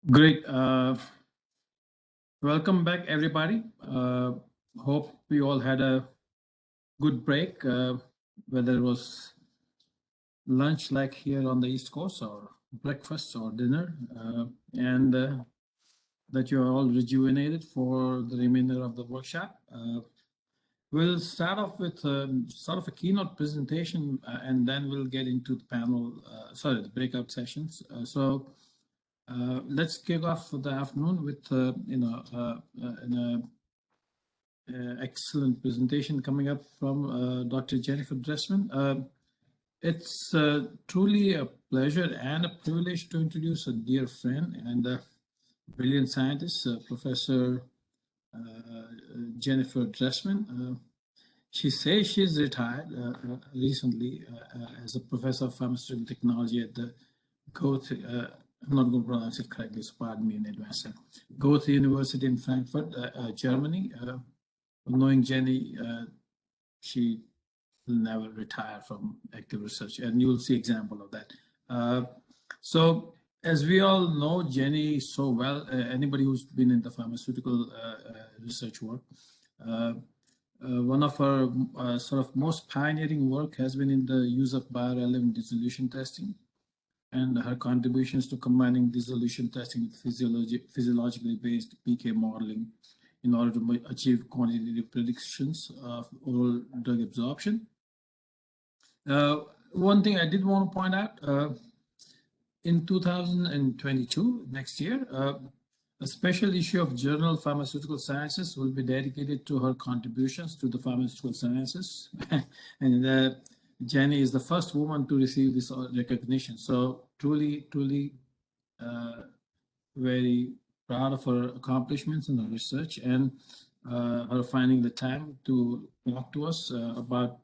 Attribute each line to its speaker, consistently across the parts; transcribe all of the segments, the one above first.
Speaker 1: Great. Welcome back, everybody. Hope we all had a good break, whether it was lunch like here on the East Coast or breakfast or dinner, and that you are all rejuvenated for the remainder of the workshop. We'll start off with sort of a keynote presentation, and then we'll get into the panel, the breakout sessions. Let's kick off the afternoon with an excellent presentation coming up from Dr. Jennifer Dressman. It's truly a pleasure and a privilege to introduce a dear friend and a brilliant scientist, Professor Jennifer Dressman. She says she's retired recently as a professor of pharmaceutical technology at the Goethe. I'm not going to pronounce it correctly, so pardon me in advance. Goethe University in Frankfurt, Germany. Knowing Jenny, she will never retire from active research, and you will see example of that. So, as we all know Jenny so well, anybody who's been in the pharmaceutical research work, one of her sort of most pioneering work has been in the use of biorelevant dissolution testing, and her contributions to combining dissolution testing with physiologically based PK modeling in order to achieve quantitative predictions of oral drug absorption. One thing I did want to point out, in 2022, next year, a special issue of Journal of Pharmaceutical Sciences will be dedicated to her contributions to the pharmaceutical sciences. And Jenny is the first woman to receive this recognition. So truly very proud of her accomplishments in her research and her finding the time to talk to us about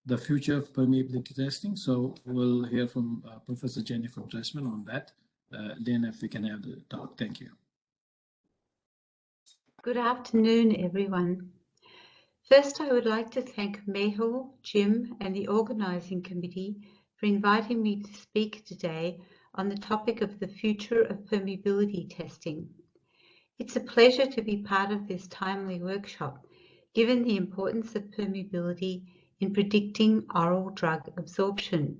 Speaker 1: the future of permeability testing. So we'll hear from Professor Jennifer Dressman on that. Then if we can have the talk. Thank you.
Speaker 2: Good afternoon, everyone. First, I would like to thank Mehul, Jim, and the organizing committee for inviting me to speak today on the topic of the future of permeability testing. It's a pleasure to be part of this timely workshop, given the importance of permeability in predicting oral drug absorption.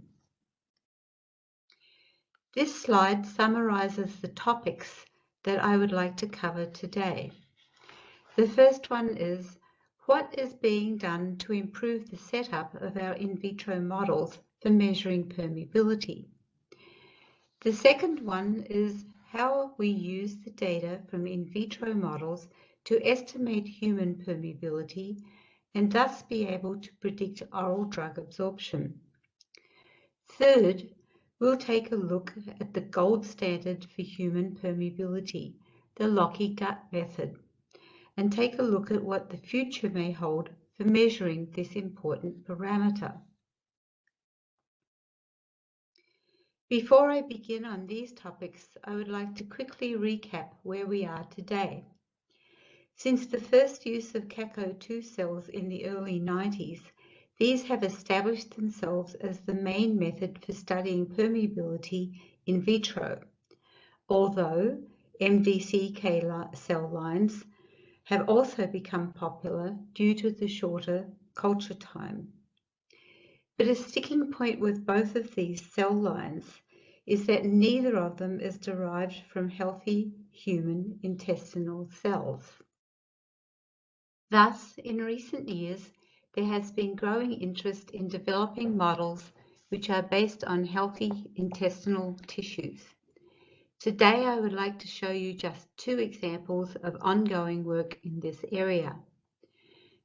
Speaker 2: This slide summarizes the topics that I would like to cover today. The first one is, what is being done to improve the setup of our in vitro models for measuring permeability? The second one is how we use the data from in vitro models to estimate human permeability and thus be able to predict oral drug absorption. Third, we'll take a look at the gold standard for human permeability, the Lockey-Gut method, and take a look at what the future may hold for measuring this important parameter. Before I begin on these topics, I would like to quickly recap where we are today. Since the first use of CACO2 cells in the early 90s, these have established themselves as the main method for studying permeability in vitro, although MDCK cell lines have also become popular due to the shorter culture time. But a sticking point with both of these cell lines is that neither of them is derived from healthy human intestinal cells. Thus, in recent years, there has been growing interest in developing models which are based on healthy intestinal tissues. Today, I would like to show you just two examples of ongoing work in this area.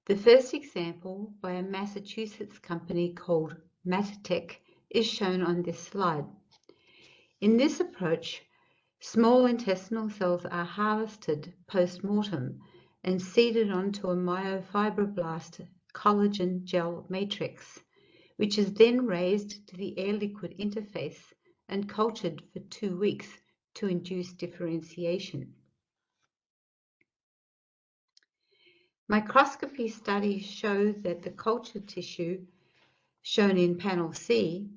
Speaker 2: The first example, by a Massachusetts company called Matitech, is shown on this slide. In this approach, small intestinal cells are harvested post-mortem and seeded onto a myofibroblast collagen gel matrix, which is then raised to the air-liquid interface and cultured for 2 weeks to induce differentiation. Microscopy studies show that the cultured tissue, shown in panel C,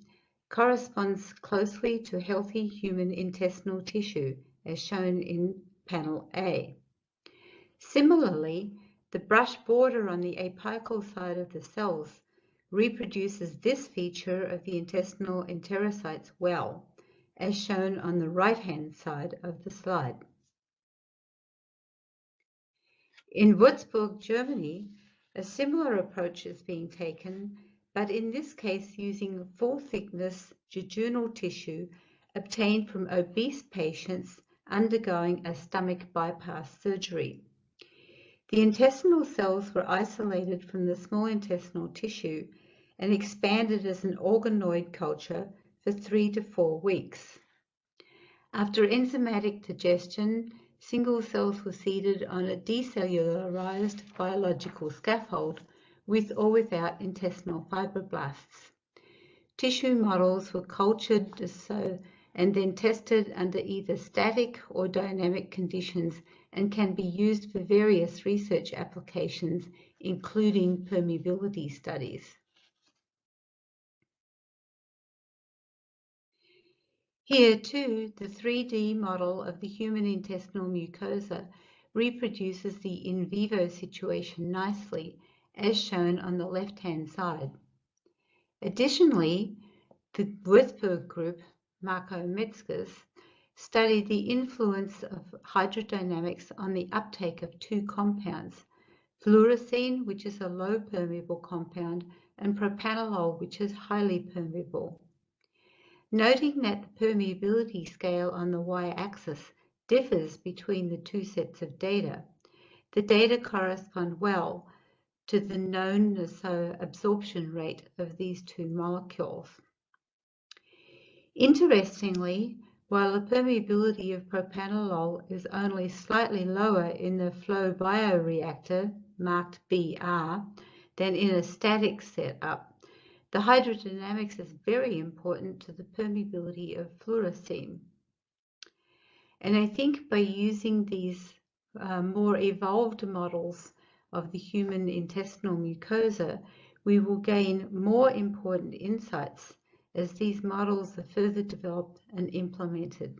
Speaker 2: corresponds closely to healthy human intestinal tissue as shown in panel A. Similarly, the brush border on the apical side of the cells reproduces this feature of the intestinal enterocytes well, as shown on the right-hand side of the slide. In Würzburg, Germany, a similar approach is being taken, but in this case using full-thickness jejunal tissue obtained from obese patients undergoing a stomach bypass surgery. The intestinal cells were isolated from the small intestinal tissue and expanded as an organoid culture for 3 to 4 weeks. After enzymatic digestion, single cells were seeded on a decellularized biological scaffold with or without intestinal fibroblasts. Tissue models were cultured and then tested under either static or dynamic conditions and can be used for various research applications, including permeability studies. Here too, the 3D model of the human intestinal mucosa reproduces the in vivo situation nicely, as shown on the left-hand side. Additionally, the Würzburg group, Marco Metzger's, studied the influence of hydrodynamics on the uptake of 2 compounds, fluorescein, which is a low permeable compound, and propanolol, which is highly permeable. Noting that the permeability scale on the y-axis differs between the 2 sets of data, the data correspond well to the known absorption rate of these 2 molecules. Interestingly, while the permeability of propanolol is only slightly lower in the flow bioreactor, marked BR, than in a static setup, the hydrodynamics is very important to the permeability of fluorescein. And I think by using these more evolved models of the human intestinal mucosa, we will gain more important insights as these models are further developed and implemented.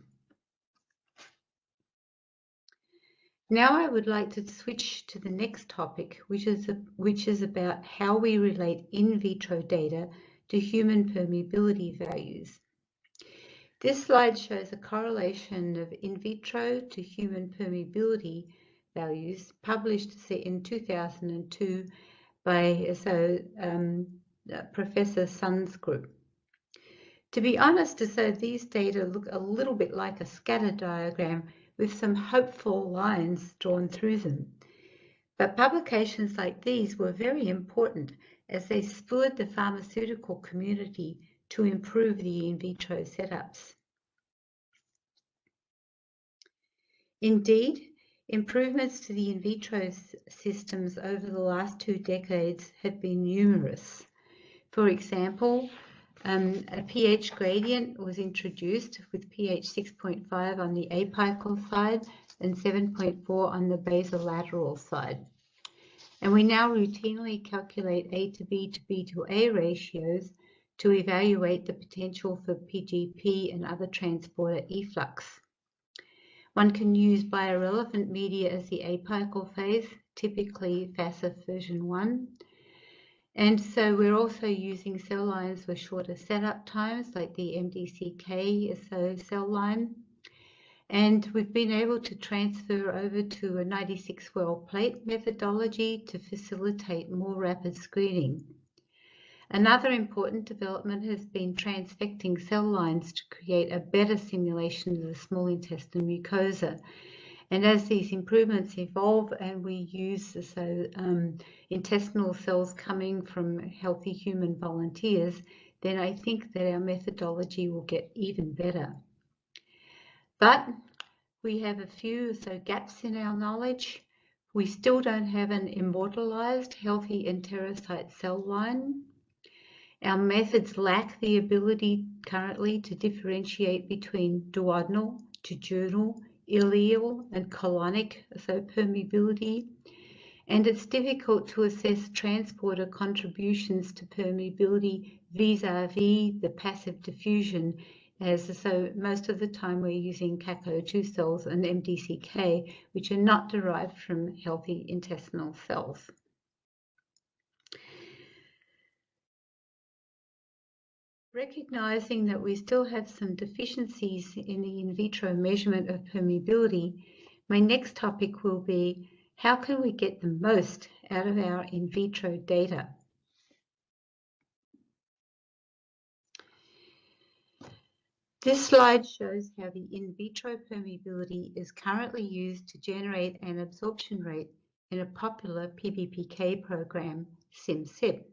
Speaker 2: Now I would like to switch to the next topic, which is about how we relate in vitro data to human permeability values. This slide shows a correlation of in vitro to human permeability values published in 2002 by Professor Sun's group. To be honest, these data look a little bit like a scatter diagram with some hopeful lines drawn through them. But publications like these were very important as they spurred the pharmaceutical community to improve the in vitro setups. Indeed, improvements to the in vitro systems over the last 2 decades have been numerous. For example, a pH gradient was introduced with pH 6.5 on the apical side and 7.4 on the basolateral side. And we now routinely calculate A to B to B to A ratios to evaluate the potential for PGP and other transporter efflux. One can use biorelevant media as the apical phase, typically FASF version 1. And so we're also using cell lines with shorter setup times, like the MDCK cell line. And we've been able to transfer over to a 96-well plate methodology to facilitate more rapid screening. Another important development has been transfecting cell lines to create a better simulation of the small intestinal mucosa. And as these improvements evolve and we use intestinal cells coming from healthy human volunteers, then I think that our methodology will get even better. But we have a few gaps in our knowledge. We still don't have an immortalized healthy enterocyte cell line. Our methods lack the ability currently to differentiate between duodenal, jejunal, ileal and colonic permeability, and it's difficult to assess transporter contributions to permeability vis-a-vis the passive diffusion so most of the time we're using CAC02 cells and MDCK, which are not derived from healthy intestinal cells. Recognizing that we still have some deficiencies in the in vitro measurement of permeability, my next topic will be how can we get the most out of our in vitro data? This slide shows how the in vitro permeability is currently used to generate an absorption rate in a popular PBPK program, SimSip.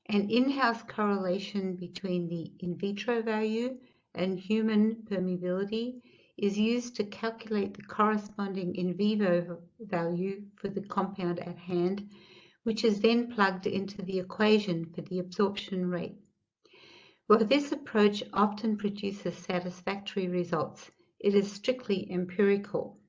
Speaker 2: An in-house correlation between the in vitro value and human permeability is used to calculate the corresponding in vivo value for the compound at hand, which is then plugged into the equation for the absorption rate. While this approach often produces satisfactory results, it is strictly empirical.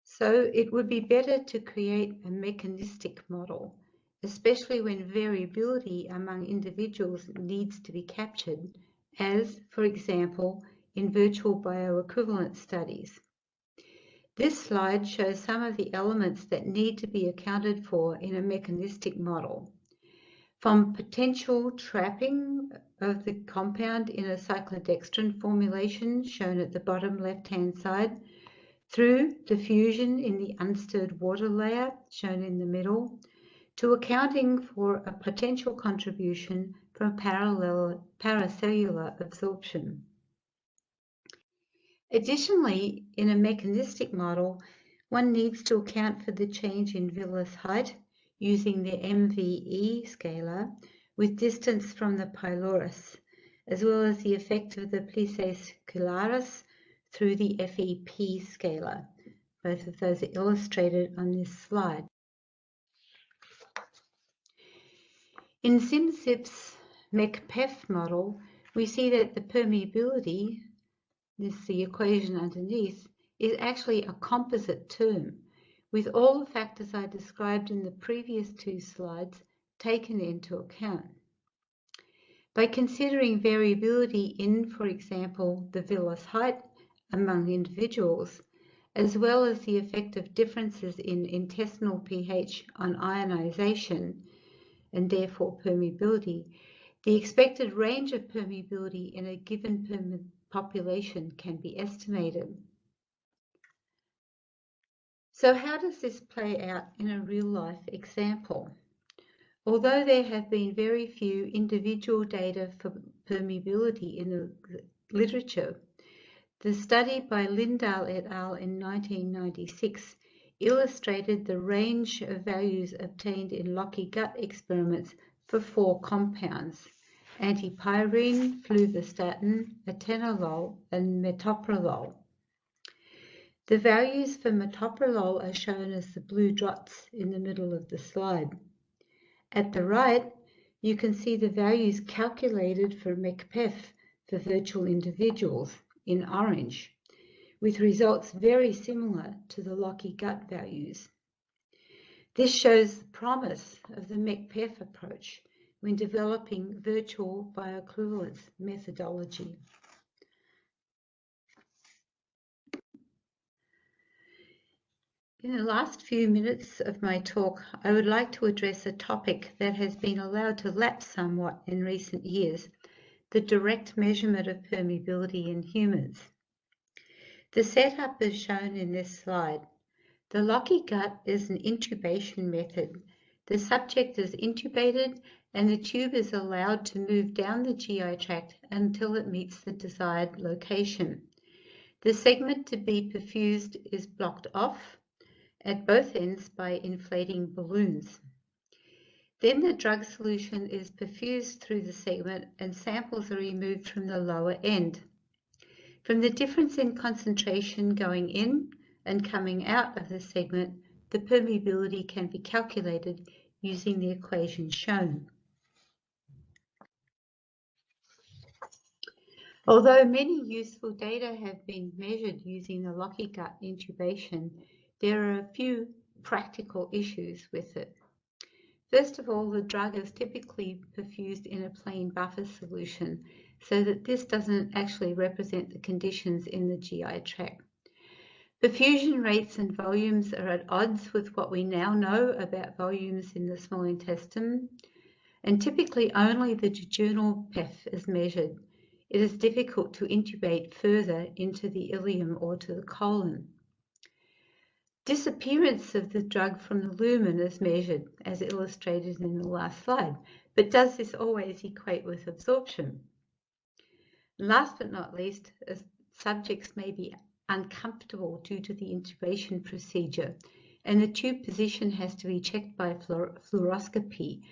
Speaker 2: So it would be better to create a mechanistic model, especially when variability among individuals needs to be captured, as, for example, in virtual bioequivalence studies. This slide shows some of the elements that need to be accounted for in a mechanistic model. From potential trapping of the compound in a cyclodextrin formulation, shown at the bottom left-hand side, through diffusion in the unstirred water layer, shown in the middle, to accounting for a potential contribution from paracellular absorption. Additionally, in a mechanistic model, one needs to account for the change in villus height using the MVE scalar with distance from the pylorus, as well as the effect of the plices scalaris through the FEP scalar. Both of those are illustrated on this slide. In SimSip's MEC-PEF model, we see that the permeability, this is the equation underneath, is actually a composite term, with all the factors I described in the previous two slides taken into account. By considering variability in, for example, the villus height among individuals, as well as the effect of differences in intestinal pH on ionization, and therefore permeability, the expected range of permeability in a given population can be estimated. So how does this play out in a real-life example? Although there have been very few individual data for permeability in the literature, the study by Lindahl et al. In 1996 illustrated the range of values obtained in Locky gut experiments for 4 compounds: antipyrine, fluvastatin, atenolol, and metoprolol. The values for metoprolol are shown as the blue dots in the middle of the slide. At the right, you can see the values calculated for MEC-PEF for virtual individuals in orange, with results very similar to the Locky gut values. This shows the promise of the MEC-PEF approach when developing virtual bioequivalence methodology. In the last few minutes of my talk, I would like to address a topic that has been allowed to lapse somewhat in recent years, the direct measurement of permeability in humans. The setup is shown in this slide. The Locky gut is an intubation method. The subject is intubated and the tube is allowed to move down the GI tract until it meets the desired location. The segment to be perfused is blocked off at both ends by inflating balloons. Then the drug solution is perfused through the segment and samples are removed from the lower end. From the difference in concentration going in and coming out of the segment, the permeability can be calculated using the equation shown. Although many useful data have been measured using the Locky gut intubation, there are a few practical issues with it. First of all, the drug is typically perfused in a plain buffer solution, so that this doesn't actually represent the conditions in the GI tract. Perfusion rates and volumes are at odds with what we now know about volumes in the small intestine, and typically only the jejunal PEF is measured. It is difficult to intubate further into the ileum or to the colon. Disappearance of the drug from the lumen is measured, as illustrated in the last slide, but does this always equate with absorption? Last but not least, subjects may be uncomfortable due to the intubation procedure, and the tube position has to be checked by fluoroscopy,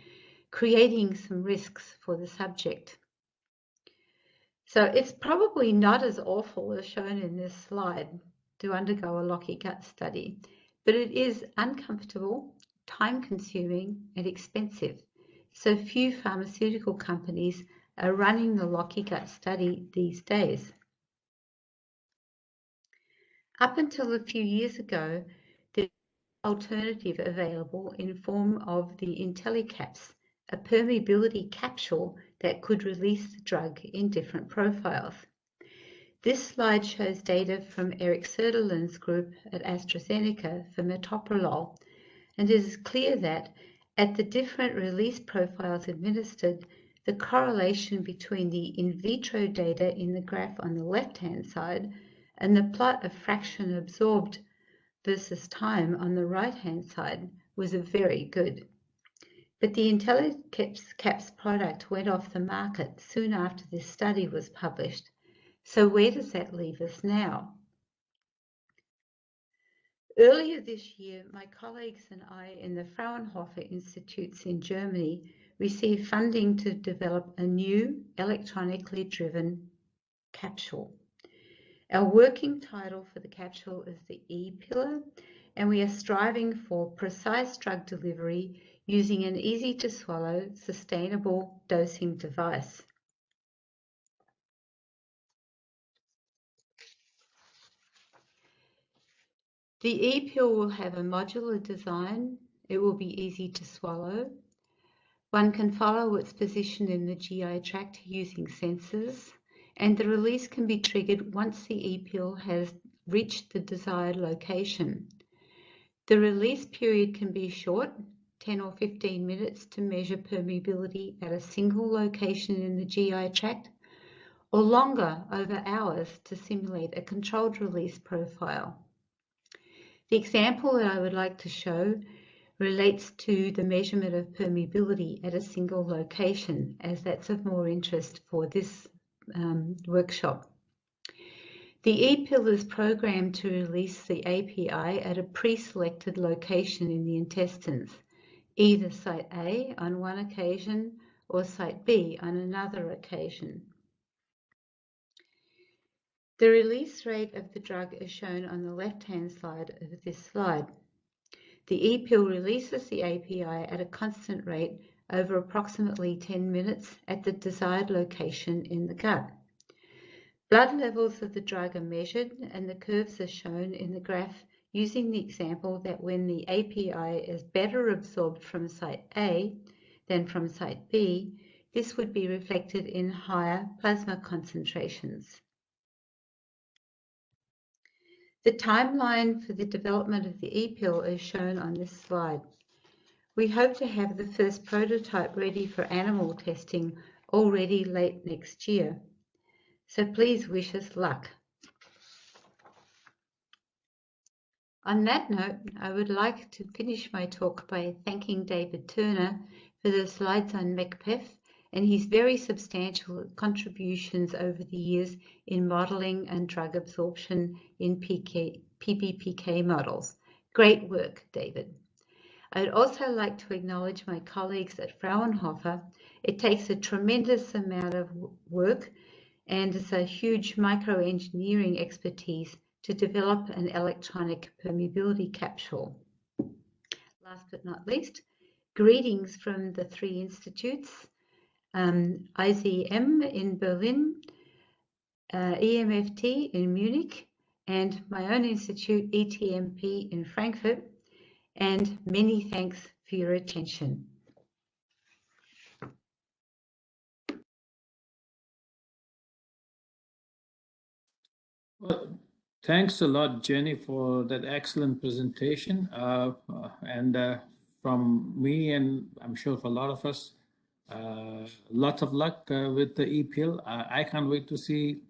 Speaker 2: creating some risks for the subject. So it's probably not as awful as shown in this slide to undergo a locky gut study, but it is uncomfortable, time-consuming, and expensive. So few pharmaceutical companies are running the locky gut study these days. Up until a few years ago, there was an alternative available in form of the IntelliCaps, a permeability capsule that could release the drug in different profiles. This slide shows data from Eric Söderlund's group at AstraZeneca for metoprolol, and it is clear that at the different release profiles administered, the correlation between the in vitro data in the graph on the left-hand side and the plot of fraction absorbed versus time on the right-hand side was very good. But the IntelliCaps product went off the market soon after this study was published. So where does that leave us now? Earlier this year, my colleagues and I in the Fraunhofer Institutes in Germany received funding to develop a new electronically driven capsule. Our working title for the capsule is the E-pillar, and we are striving for precise drug delivery using an easy-to-swallow, sustainable dosing device. The E-pill will have a modular design. It will be easy to swallow. One can follow its position in the GI tract using sensors, and the release can be triggered once the E-pill has reached the desired location. The release period can be short, 10 or 15 minutes to measure permeability at a single location in the GI tract, or longer, over hours, to simulate a controlled release profile. The example that I would like to show relates to the measurement of permeability at a single location, as that's of more interest for this workshop. The E-pill is programmed to release the API at a pre-selected location in the intestines, either site A on one occasion or site B on another occasion. The release rate of the drug is shown on the left-hand side of this slide. The E-pill releases the API at a constant rate over approximately 10 minutes at the desired location in the gut. Blood levels of the drug are measured, and the curves are shown in the graph using the example that when the API is better absorbed from site A than from site B, this would be reflected in higher plasma concentrations. The timeline for the development of the E-pill is shown on this slide. We hope to have the first prototype ready for animal testing already late next year. So please wish us luck. On that note, I would like to finish my talk by thanking David Turner for the slides on MECPEF and his very substantial contributions over the years in modeling and drug absorption in PBPK models. Great work, David. I'd also like to acknowledge my colleagues at Fraunhofer. It takes a tremendous amount of work and it's a huge microengineering expertise to develop an electronic permeability capsule. Last but not least, greetings from the 3 institutes, IZM in Berlin, EMFT in Munich, and my own institute, ETMP in Frankfurt, and many thanks for your attention.
Speaker 1: Well, thanks a lot, Jenny, for that excellent presentation. And from me, and I'm sure for a lot of us, lots of luck with the EPL. I can't wait to see,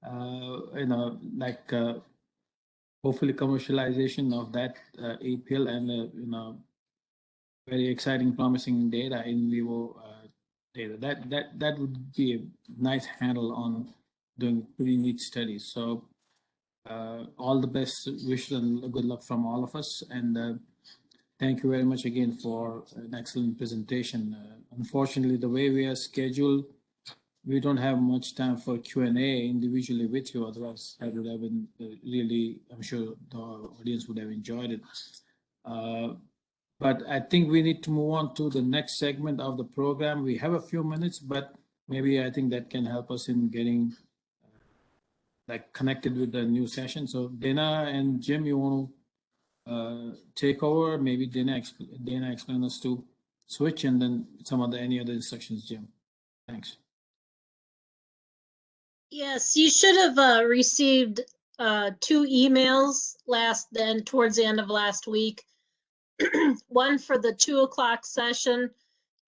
Speaker 1: like hopefully commercialization of that EPL and very exciting, promising data in vivo data. That would be a nice handle on doing pretty neat studies. So all the best wishes and good luck from all of us. And thank you very much again for an excellent presentation. Unfortunately, the way we are scheduled, we don't have much time for Q&A individually with you. Otherwise, that would have been really, I'm sure the audience would have enjoyed it. But I think we need to move on to the next segment of the program. We have a few minutes, but maybe I think that can help us in getting like connected with the new session. So Dana and Jim, you want to take over? Maybe Dana explain us to switch, and then any other instructions, Jim. Thanks.
Speaker 3: Yes, you should have received 2 emails towards the end of last week. One for the 2 o'clock session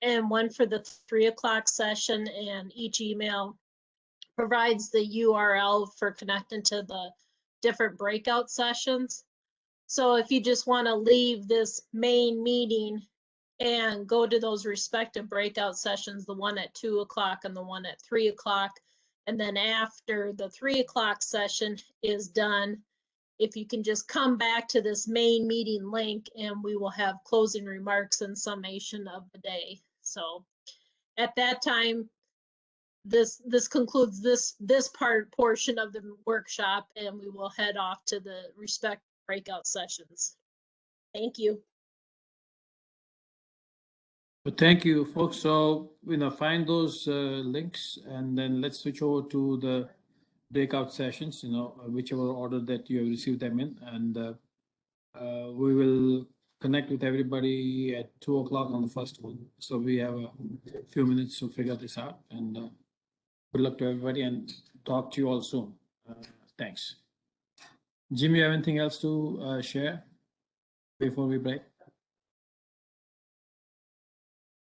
Speaker 3: and one for the 3 o'clock session, and each email provides the URL for connecting to the different breakout sessions. So if you just want to leave this main meeting and go to those respective breakout sessions, the one at 2 o'clock and the one at 3 o'clock, and then after the 3 o'clock session is done, if you can just come back to this main meeting link, and we will have closing remarks and summation of the day. So at that time, this concludes this portion of the workshop, and we will head off to the respective breakout sessions. Thank you.
Speaker 1: But thank you, folks. So find those links, and then let's switch over to the breakout sessions. Whichever order that you have received them in, and we will connect with everybody at 2 o'clock on the first one. So we have a few minutes to figure this out, and good luck to everybody, and talk to you all soon. Thanks. Jim, you have anything else to share before we break?